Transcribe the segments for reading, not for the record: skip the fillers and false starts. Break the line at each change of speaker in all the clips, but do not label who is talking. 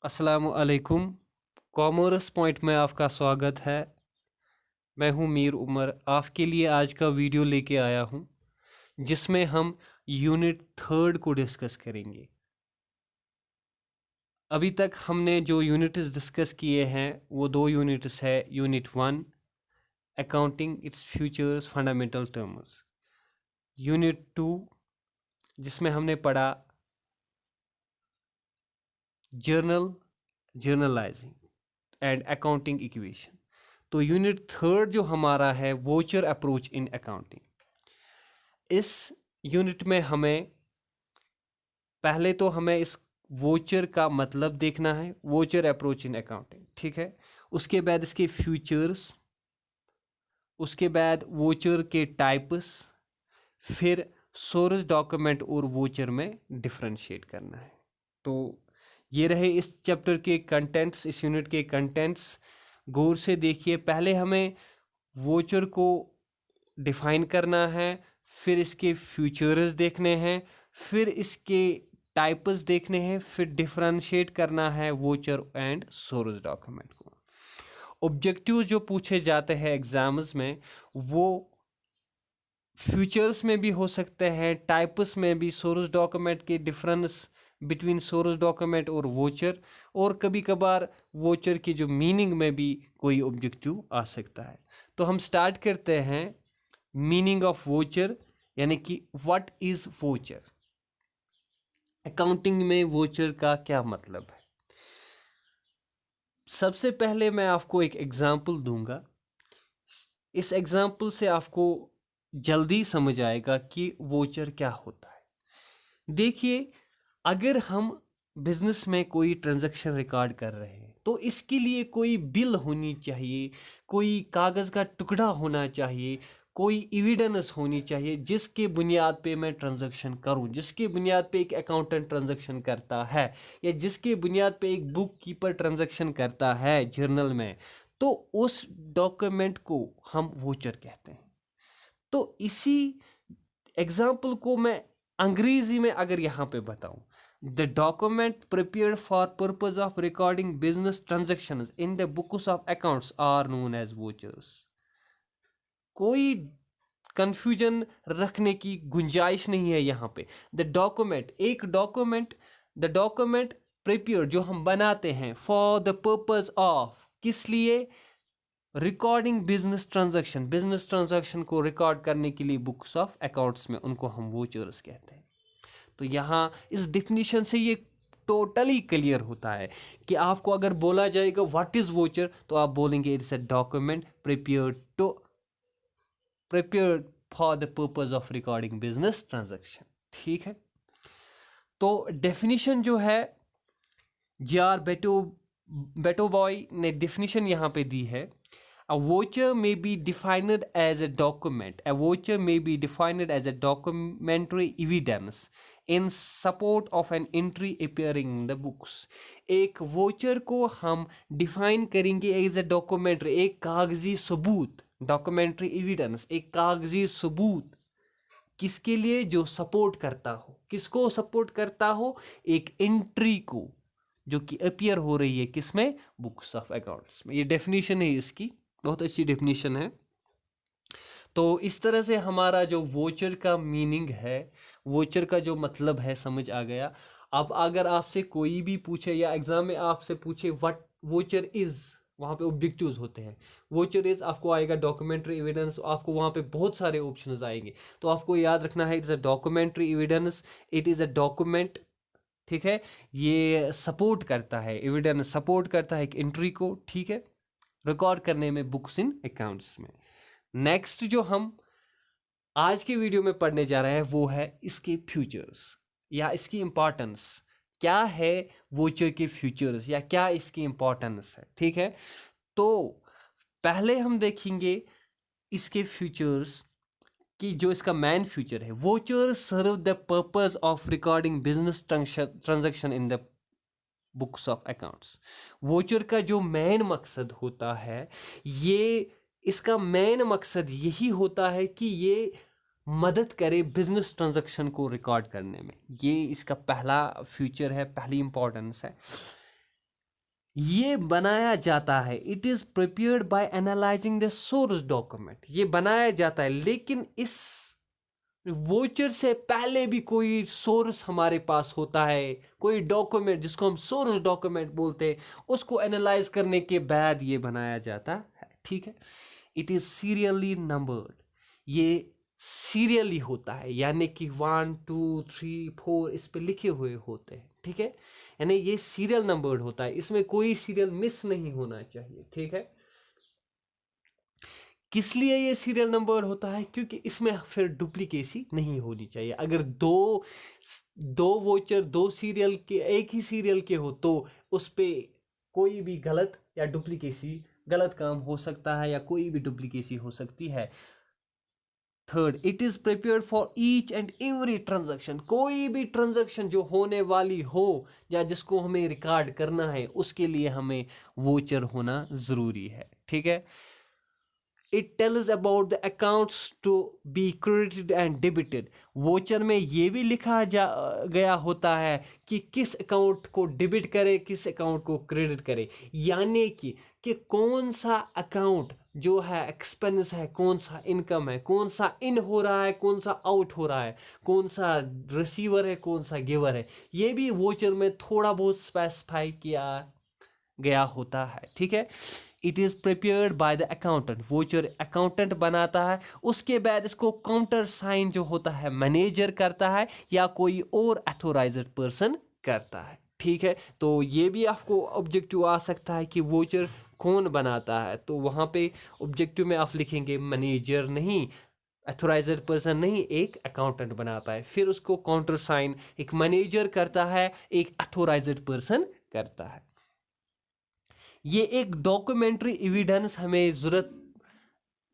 अस्सलामुअलैकुम। Commerce point में आपका स्वागत है। मैं हूं मीर उमर। आपके लिए आज का वीडियो लेके आया हूं जिसमें हम यूनिट थर्ड को डिस्कस करेंगे। अभी तक हमने जो यूनिट्स डिस्कस किए हैं वो दो यूनिट्स है। Unit 1 accounting it's futures fundamental terms, unit 2 जिसमें हमने पढ़ा journal, journalising and accounting equation. तो यूनिट थर्ड जो हमारा है वोचर अप्रोच इन अकाउंटिंग। इस यूनिट में हमें पहले तो हमें इस वोचर का मतलब देखना है, वोचर अप्रोच इन अकाउंटिंग, ठीक है। उसके बाद इसके फ्यूचर्स, उसके बाद वोचर के टाइप्स, फिर सोर्स डॉक्यूमेंट और वोचर में डिफरेंशिएट करना है। तो ये रहे इस चैप्टर के कंटेंट्स, इस यूनिट के कंटेंट्स। गौर से देखिए, पहले हमें वोचर को डिफाइन करना है, फिर इसके फ्यूचर्स देखने हैं, फिर इसके टाइप्स देखने हैं, फिर डिफरेंशिएट करना है वोचर एंड सोर्स डॉक्यूमेंट को। ऑब्जेक्टिव्स जो पूछे जाते हैं एग्जाम्स में वो फ्यूचर्स में भी हो सकते हैं, टाइप्स में भी, सोर्स डॉक्यूमेंट के डिफरेंस बिटवीन सोर्स डॉक्यूमेंट और वोचर, और कभी कभार वोचर की जो मीनिंग में भी कोई ऑब्जेक्टिव आ सकता है। तो हम स्टार्ट करते हैं मीनिंग ऑफ वोचर, यानी कि व्हाट इज वोचर। अकाउंटिंग में वोचर का क्या मतलब है। सबसे पहले मैं आपको एक एग्जांपल दूंगा। इस एग्जांपल से आपको जल्दी समझ आएगा कि वोचर क्या होता है। देखिए, अगर हम बिजनेस में कोई ट्रांजैक्शन रिकॉर्ड कर रहे हैं तो इसके लिए कोई बिल होनी चाहिए, कोई कागज़ का टुकड़ा होना चाहिए, कोई एविडेंस होनी चाहिए जिसके बुनियाद पे मैं ट्रांजैक्शन करूं, जिसके बुनियाद पे एक अकाउंटेंट ट्रांजैक्शन करता है, या जिसके बुनियाद पे एक बुक कीपर ट्रांजैक्शन करता है जर्नल में। तो उस डॉक्यूमेंट को हम वोचर कहते हैं। तो इसी एग्जाम्पल को मैं अंग्रेजी में अगर यहाँ पे बताऊं, the document prepared for purpose of recording business transactions in the books of accounts are known as vouchers. कोई कंफ्यूजन रखने की गुंजाइश नहीं है यहाँ पे। द डॉक्यूमेंट, एक डॉक्यूमेंट, द डॉक्यूमेंट प्रिपेयर जो हम बनाते हैं फॉर द पर्पज ऑफ, किस लिए, recording business transaction, business transaction को रिकॉर्ड करने के लिए बुक्स ऑफ अकाउंट्स में, उनको हम वोचर्स कहते हैं। तो यहाँ इस डिफिनीशन से ये टोटली क्लियर होता है कि आपको अगर बोला जाएगा व्हाट इज वोचर तो आप बोलेंगे it's a document prepared for the purpose of recording business transaction. ठीक है। तो डेफिनेशन जो है जी.आर. बेटोबॉय ने डेफिनेशन यहाँ पे दी है। A voucher may be defined as a document. A voucher may be defined as a documentary evidence in support of an entry appearing in the books. एक वोचर को हम डिफाइन करेंगे एज ए डॉक्यूमेंट्री, एक कागजी सबूत, documentary evidence, एक कागजी सबूत किसके लिए, जो सपोर्ट करता हो, किसको सपोर्ट करता हो, एक एंट्री को जो कि अपीयर हो रही है किसमें, बुक्स ऑफ अकाउंट्स में। ये डेफिनेशन है इसकी, बहुत अच्छी डेफिनेशन है। तो इस तरह से हमारा जो वोचर का मीनिंग है, वोचर का जो मतलब है, समझ आ गया। अब अगर आपसे कोई भी पूछे या एग्जाम में आपसे पूछे व्हाट वोचर इज, वहाँ पे ऑब्जेक्टिव्स होते हैं। वोचर इज आपको आएगा डॉक्यूमेंट्री एविडेंस, आपको वहाँ पे बहुत सारे ऑप्शंस आएंगे। तो आपको याद रखना है it's a documentary evidence, it is a document. ठीक है। ये सपोर्ट करता है, एविडेंस सपोर्ट करता है एक एंट्री को, ठीक है, रिकॉर्ड करने में बुक्स इन अकाउंट्स में। नेक्स्ट जो हम आज के वीडियो में पढ़ने जा रहे हैं वो है इसके फ्यूचर्स या इसकी इंपॉर्टेंस। क्या है वोचर के फ्यूचर्स या क्या इसकी इंपॉर्टेंस है। ठीक है। तो पहले हम देखेंगे इसके फ्यूचर्स कि जो इसका मेन फ्यूचर है, voucher serve the purpose of recording business transaction in the books of accounts. Voucher का जो मेन मकसद होता है, ये इसका मेन मकसद यही होता है कि ये मदद करे बिजनेस ट्रांजैक्शन को रिकॉर्ड करने में। ये इसका पहला फ्यूचर है, पहली इंपॉर्टेंस है। ये बनाया जाता है, it is prepared by analysing the source document, ये बनाया जाता है, लेकिन इस वोचर से पहले भी कोई सोर्स हमारे पास होता है, कोई डॉक्यूमेंट जिसको हम सोर्स डॉक्यूमेंट बोलते हैं, उसको एनालाइज करने के बाद ये बनाया जाता है। ठीक है, इट इज़ सीरियली नंबर्ड, ये सीरियली होता है, यानी कि 1 2 3 4 इस पे लिखे हुए होते हैं। ठीक है, यानी ये सीरियल नंबर्ड होता है, इसमें कोई सीरियल मिस नहीं होना चाहिए। ठीक है, किस लिए ये सीरियल नंबर होता है? क्योंकि इसमें फिर डुप्लीकेसी नहीं होनी चाहिए। अगर दो दो वोचर दो सीरियल के एक ही सीरियल के हो तो उस पे कोई भी गलत या डुप्लीकेसी गलत काम हो सकता है, या कोई भी डुप्लीकेसी हो सकती है। Third, it is prepared for each and every transaction, कोई भी ट्रांजैक्शन जो होने वाली हो या जिसको हमें रिकॉर्ड करना है उसके लिए हमें वोचर होना जरूरी है। ठीक है, it tells about the accounts to be credited and debited, voucher में ये भी लिखा गया होता है कि किस अकाउंट को डेबिट करे, किस अकाउंट को क्रेडिट करे, यानी कि कौन सा अकाउंट जो है एक्सपेंस है, कौन सा इनकम है, कौन सा इन हो रहा है, कौन सा आउट हो रहा है, कौन सा रिसीवर है, कौन सा गिवर है, ये भी वोचर में थोड़ा बहुत स्पेसिफाई किया गया होता है। ठीक है, it is prepared by the accountant, voucher accountant बनाता है, उसके बाद इसको काउंटर साइन जो होता है मैनेजर करता है या कोई और अथोराइज्ड पर्सन करता है। ठीक है, तो ये भी आपको ऑब्जेक्टिव आ सकता है कि वोचर कौन बनाता है, तो वहाँ पे ऑब्जेक्टिव में आप लिखेंगे मैनेजर नहीं, अथोराइज्ड पर्सन नहीं, एक अकाउंटेंट बनाता है, फिर उसको काउंटर साइन एक मैनेजर करता है, एक अथोराइज्ड पर्सन करता है। ये एक डॉक्यूमेंट्री एविडेंस हमें ज़रूरत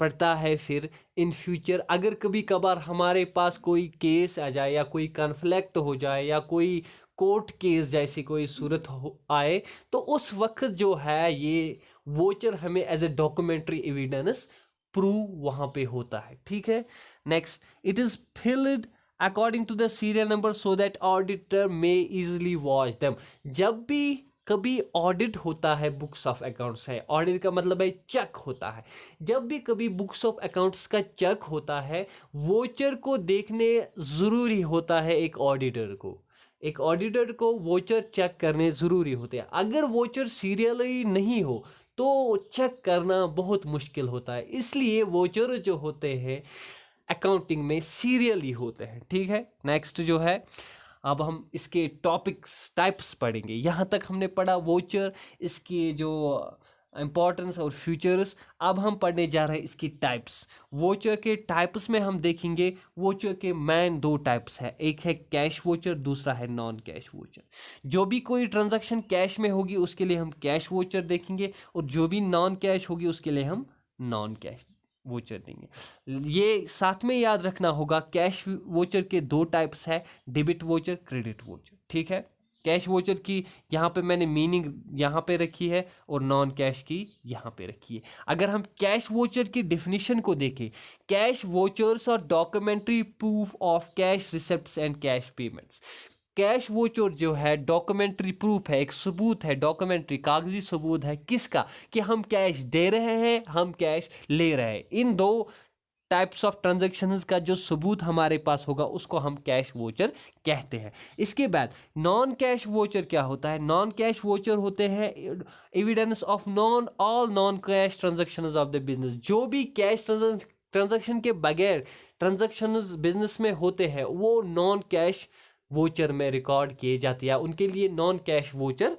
पड़ता है फिर इन फ्यूचर, अगर कभी कभार हमारे पास कोई केस आ जाए या कोई कन्फ्लिक्ट हो जाए या कोई कोर्ट केस जैसी कोई सूरत आए, तो उस वक्त जो है ये वोचर हमें as a documentary evidence prove वहाँ पे होता है। ठीक है, next, it is filled according to the serial number so that auditor may easily watch them, जब भी कभी ऑडिट होता है बुक्स ऑफ अकाउंट्स है, ऑडिट का मतलब है चेक होता है, जब भी कभी बुक्स ऑफ अकाउंट्स का चेक होता है वोचर को देखने ज़रूरी होता है, एक ऑडिटर को वोचर चेक करने ज़रूरी होते हैं। अगर वोचर सीरियली नहीं हो तो चेक करना बहुत मुश्किल होता है, इसलिए वोचर जो होते हैं अकाउंटिंग में सीरियली होते हैं। ठीक है, नेक्स्ट जो है अब हम इसके टॉपिक्स टाइप्स पढ़ेंगे। यहाँ तक हमने पढ़ा वोचर, इसके जो इम्पोर्टेंस और फ्यूचर्स, अब हम पढ़ने जा रहे हैं इसकी टाइप्स। वोचर के टाइप्स में हम देखेंगे वोचर के मेन दो टाइप्स है, एक है कैश वोचर, दूसरा है नॉन कैश वोचर। जो भी कोई ट्रांजैक्शन कैश में होगी उसके लिए हम कैश वोचर देखेंगे, और जो भी नॉन कैश होगी उसके लिए हम नॉन कैश वोचर देंगे। ये साथ में याद रखना होगा, कैश वोचर के दो टाइप्स है, डेबिट वोचर, क्रेडिट वोचर। ठीक है, कैश वोचर की यहाँ पे मैंने मीनिंग यहाँ पे रखी है और नॉन कैश की यहाँ पे रखी है। अगर हम कैश वोचर की डेफिनेशन को देखें, कैश वोचर्स और documentary proof of cash receipts and cash payments. Cash voucher जो है डॉक्यूमेंट्री प्रूफ है, एक सबूत है, डॉक्यूमेंट्री कागजी सबूत है किसका, कि हम कैश दे रहे हैं, हम कैश ले रहे हैं। इन दो टाइप्स ऑफ ट्रांजैक्शंस का जो सबूत हमारे पास होगा उसको हम कैश वोचर कहते हैं। इसके बाद नॉन कैश वोचर क्या होता है? नॉन कैश वोचर होते हैं evidence of non cash transactions of the business. जो भी कैश ट्रांजैक्शन के बगैर ट्रांजैक्शंस बिजनेस में होते हैं वो नॉन कैश वोचर में रिकॉर्ड किए जाते हैं, उनके लिए non cash voucher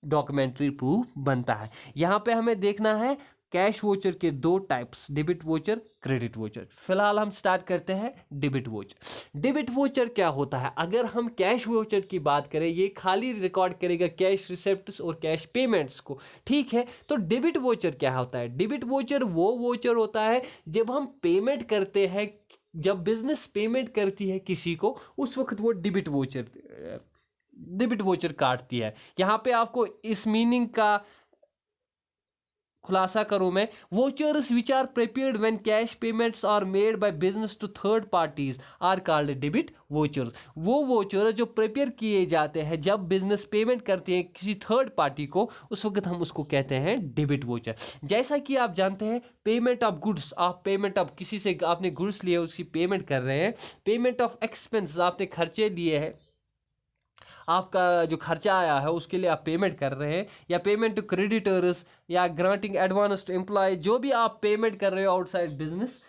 documentary proof बनता है। यहाँ पे हमें देखना है कैश वोचर के दो types, debit voucher, credit voucher. फिलहाल हम स्टार्ट करते हैं डेबिट वोचर। डेबिट वोचर क्या होता है? अगर हम कैश वोचर की बात करें, ये खाली रिकॉर्ड करेगा कैश रिसिप्ट्स और कैश पेमेंट्स को, ठीक है। तो डेबिट वोचर क्या होता है? डेबिट वोचर वो वोचर होता है जब हम पेमेंट करते हैं, जब बिजनेस पेमेंट करती है किसी को, उस वक्त वो डेबिट वोचर काटती है। यहाँ पे आपको इस मीनिंग का खुलासा करूं मैं, vouchers which are prepared when cash payments are made by business to third parties are called debit vouchers. वो वोचर जो प्रिपेयर किए जाते हैं जब बिजनेस पेमेंट करते हैं किसी थर्ड पार्टी को, उस वक्त हम उसको कहते हैं डेबिट वोचर। जैसा कि आप जानते हैं पेमेंट ऑफ गुड्स, आप पेमेंट ऑफ किसी से आपने गुड्स लिए उसकी पेमेंट कर रहे हैं, पेमेंट ऑफ एक्सपेंस आपने खर्चे लिए हैं, आपका जो खर्चा आया है उसके लिए आप पेमेंट कर रहे हैं, या पेमेंट टू क्रेडिटर्स या ग्रांटिंग एडवांस टू एम्प्लॉय, जो भी आप पेमेंट कर रहे हो आउटसाइड बिजनेस,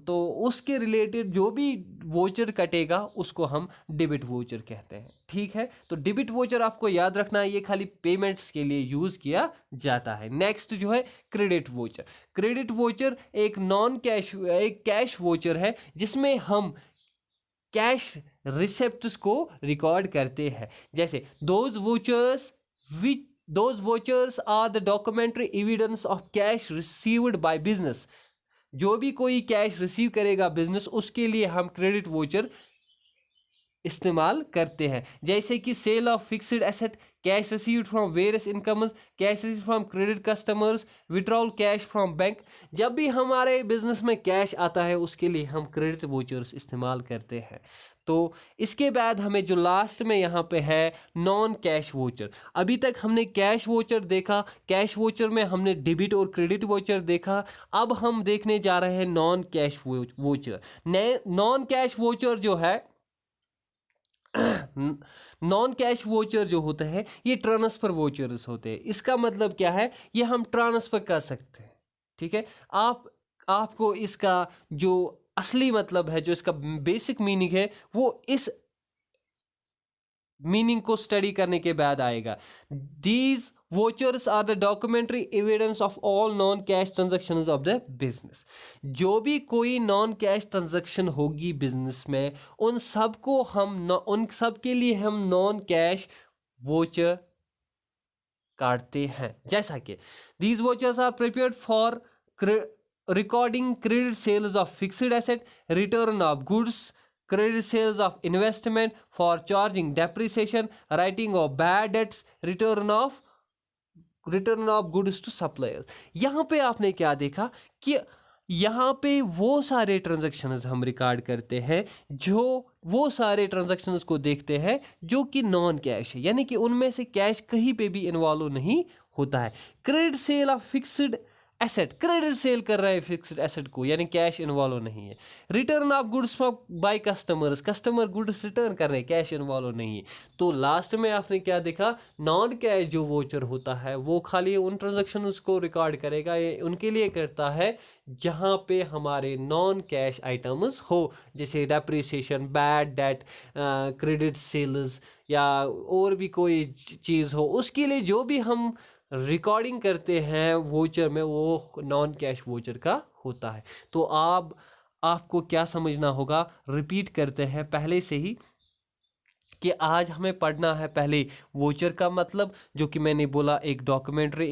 तो उसके रिलेटेड जो भी वोचर कटेगा उसको हम डेबिट वोचर कहते हैं। ठीक है, तो डेबिट वोचर आपको याद रखना है, ये खाली पेमेंट्स के लिए यूज किया जाता है। नेक्स्ट जो है क्रेडिट वोचर। क्रेडिट वोचर एक कैश वोचर है जिसमें हम कैश रिसेप्ट्स को रिकॉर्ड करते हैं। जैसे those vouchers are the documentary evidence of cash received by business. जो भी कोई कैश रिसीव करेगा बिजनेस, उसके लिए हम क्रेडिट वोचर इस्तेमाल करते हैं। जैसे कि sale of fixed asset, cash received from various incomes, cash received from credit customers, withdrawal cash from bank. जब भी हमारे बिजनेस में कैश आता है उसके लिए हम क्रेडिट वोचर्स इस्तेमाल करते हैं। तो इसके बाद हमें जो लास्ट में यहाँ पे है नॉन कैश वोचर। अभी तक हमने कैश वोचर देखा, कैश वोचर में हमने डेबिट और क्रेडिट वोचर देखा। अब हम देखने जा रहे हैं non cash voucher. Non cash voucher जो है नॉन कैश वोचर जो होते हैं ये ट्रांसफर वोचर्स होते हैं। इसका मतलब क्या है, ये हम ट्रांसफर कर सकते हैं। ठीक है, आपको इसका जो असली मतलब है, जो इसका बेसिक मीनिंग है, वो इस मीनिंग को स्टडी करने के बाद आएगा। These vouchers are the documentary evidence of all non cash transactions of the business. जो भी कोई नॉन कैश ट्रांजैक्शन होगी बिजनेस में, उन सब के लिए हम नॉन कैश वोचर काटते हैं। जैसा कि these vouchers are prepared for recording credit sales of fixed asset, return of goods, credit sales of investment, for charging depreciation, writing of bad debts, return of goods to suppliers। यहाँ पे आपने क्या देखा कि यहाँ पे वो सारे ट्रांजैक्शंस हम रिकॉर्ड करते हैं, वो सारे ट्रांजैक्शंस को देखते हैं जो कि नॉन कैश है, यानी कि उनमें से कैश कहीं पे भी इन्वॉल्व नहीं होता है। Credit sale of fixed asset, credit sale कर रहे हैं फिक्स्ड एसेट को, यानी कैश इन्वॉल्व नहीं है। Return of goods by customers, customer goods return कर रहे हैं, कैश इन्वॉल्व नहीं है। तो लास्ट में आपने क्या देखा, नॉन कैश जो वोचर होता है वो खाली उन ट्रांजैक्शंस को रिकॉर्ड करेगा, ये उनके लिए करता है जहाँ पे हमारे नॉन कैश आइटम्स हो, जैसे depreciation, bad debt, credit sales या और भी कोई चीज़ हो, उसके लिए जो भी हम रिकॉर्डिंग करते हैं वोचर में, वो नॉन कैश वोचर का होता है। तो आपको क्या समझना होगा, रिपीट करते हैं पहले से ही, कि आज हमें पढ़ना है पहले वोचर का मतलब, जो कि मैंने बोला एक डॉक्यूमेंट्री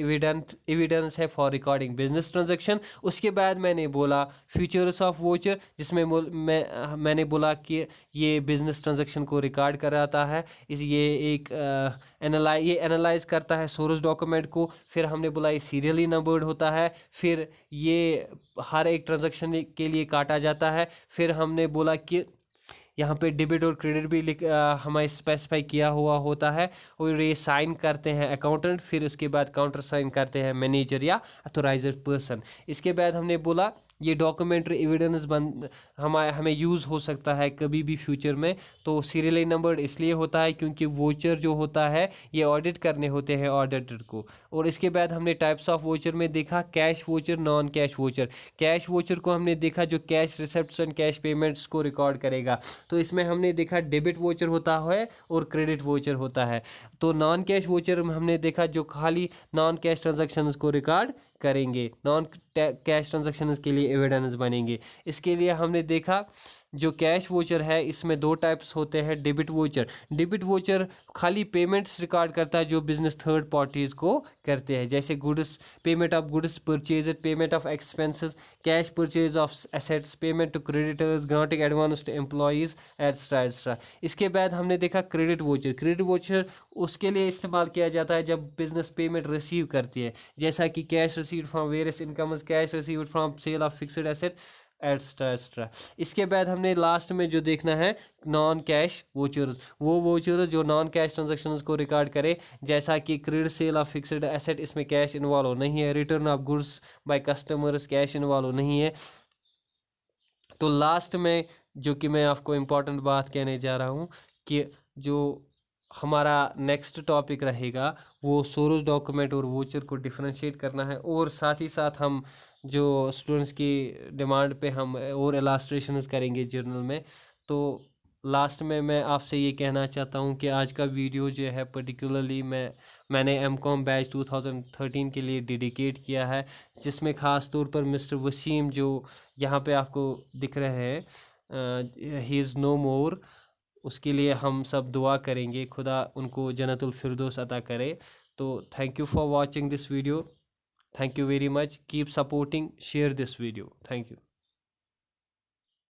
एविडेंस है फॉर रिकॉर्डिंग बिजनेस ट्रांजैक्शन। उसके बाद मैंने बोला फीचर्स ऑफ वोचर, जिसमें मैंने बोला कि ये बिजनेस ट्रांजैक्शन को रिकॉर्ड कराता है, ये एनालाइज करता है सोर्स डॉक्यूमेंट को। फिर हमने बोला ये सीरियली नंबर्ड होता है, फिर ये हर एक ट्रांजैक्शन के लिए काटा जाता है। फिर हमने बोला कि यहाँ पे डेबिट और क्रेडिट भी हमें स्पेसिफाई किया हुआ होता है, और ये साइन करते हैं अकाउंटेंट, फिर उसके बाद काउंटर साइन करते हैं मैनेजर या अथोराइज्ड पर्सन। इसके बाद हमने बोला ये डॉक्यूमेंट्री एविडेंस हमें यूज़ हो सकता है कभी भी फ्यूचर में। तो सीरियली नंबर्ड इसलिए होता है क्योंकि वोचर जो होता है ये ऑडिट करने होते हैं ऑडिटर को। और इसके बाद हमने टाइप्स ऑफ वोचर में देखा cash voucher, non cash voucher. Cash voucher को हमने देखा जो कैश रिसेप्ट्स एंड कैश पेमेंट्स को रिकॉर्ड करेगा, तो इसमें हमने देखा डेबिट वोचर होता है और क्रेडिट वोचर होता है। तो नॉन कैश वोचर में हमने देखा जो खाली नॉन कैश ट्रांजैक्शंस को रिकॉर्ड करेंगे, नॉन कैश ट्रांजैक्शंस के लिए एविडेंस बनेंगे। इसके लिए हमने देखा जो कैश वोचर है इसमें दो टाइप्स होते हैं। डेबिट वोचर, डेबिट वोचर खाली पेमेंट्स रिकॉर्ड करता है जो बिजनेस थर्ड पार्टीज़ को करते हैं, जैसे goods, payment of goods purchase, payment of expenses, cash purchase of assets, payment to creditors, granting advance to employees etcetera etcetera. इसके बाद हमने देखा क्रेडिट वोचर। क्रेडिट वोचर उसके लिए इस्तेमाल किया जाता है जब बिजनेस पेमेंट रिसीव करती है, जैसा कि cash received from various incomes, cash received from sale of fixed asset extra extra. इसके बाद हमने लास्ट में जो देखना है नॉन कैश वोचर्स, वो वोचर्स जो नॉन कैश ट्रांजेक्शन्स को रिकॉर्ड करे, जैसा कि credit sale of fixed asset, इसमें कैश इन्वॉल्व नहीं है, return of goods by customers, cash involve नहीं है। तो लास्ट में जो कि मैं आपको इम्पोर्टेंट बात कहने जा रहा हूँ कि जो हमारा नेक्स्ट टॉपिक रहेगा वो सोर्स डॉक्यूमेंट और वोचर को डिफरेंशिएट करना है, और साथ ही साथ हम जो स्टूडेंट्स की डिमांड पे हम और इलास्ट्रेशंस करेंगे जर्नल में। तो लास्ट में मैं आपसे ये कहना चाहता हूँ कि आज का वीडियो जो है पर्टिकुलरली मैंने एमकॉम बैच 2013 के लिए डेडिकेट किया है, जिसमें ख़ास तौर पर मिस्टर वसीम जो यहाँ पे आपको दिख रहे हैं, ही इज़ नो मोर, उसके लिए हम सब दुआ करेंगे, खुदा उनको जन्नतुल फिरदौस अता करे। तो thank you for watching this video, thank you very much, keep supporting, share this video, thank you.